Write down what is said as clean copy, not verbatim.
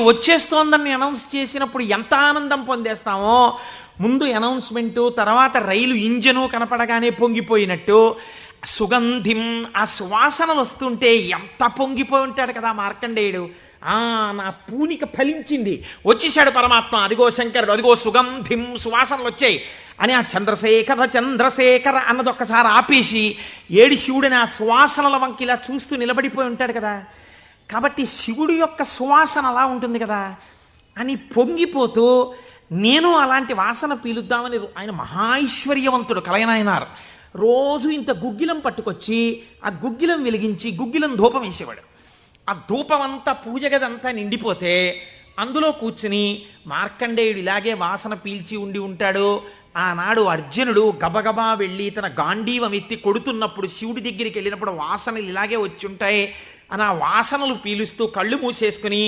వచ్చేస్తోందని announce చేసినప్పుడు ఎంత ఆనందం పొందేస్తామో, ముందు అనౌన్స్మెంటు, తర్వాత రైలు ఇంజను కనపడగానే పొంగిపోయినట్టు సుగంధిం, ఆ సువాసనలు వస్తుంటే ఎంత పొంగిపోయి ఉంటాడు కదా మార్కండేయుడు. నా పూనిక ఫలించింది, వచ్చేసాడు పరమాత్మ, అదిగో శంకరుడు, అదిగో సుగంధిం, సువాసనలు వచ్చాయి అని ఆ చంద్రశేఖర చంద్రశేఖర అన్నది ఒక్కసారి ఆపేసి ఏడి శివుడిని ఆ సువాసనల వంకి ఇలా చూస్తూ నిలబడిపోయి ఉంటాడు కదా. కాబట్టి శివుడు యొక్క సువాసన అలా ఉంటుంది కదా అని పొంగిపోతూ, నేను అలాంటి వాసన పీలుద్దామని, ఆయన మహాైశ్వర్యవంతుడు కలయనాయనారు. రోజు ఇంత గుగ్గిలం పట్టుకొచ్చి ఆ గుగ్గిలం వెలిగించి గుగ్గిలం ధూపం వేసేవాడు. ఆ ధూపం అంతా పూజ గదంతా నిండిపోతే అందులో కూర్చుని మార్కండేయుడు ఇలాగే వాసన పీల్చి ఉండి ఉంటాడు. ఆనాడు అర్జునుడు గబగబా వెళ్ళి తన గాంధీవం ఎత్తి కొడుతున్నప్పుడు శివుడి దగ్గరికి వెళ్ళినప్పుడు వాసనలు ఇలాగే వచ్చి ఉంటాయి అని ఆ వాసనలు పీలుస్తూ కళ్ళు మూసేసుకుని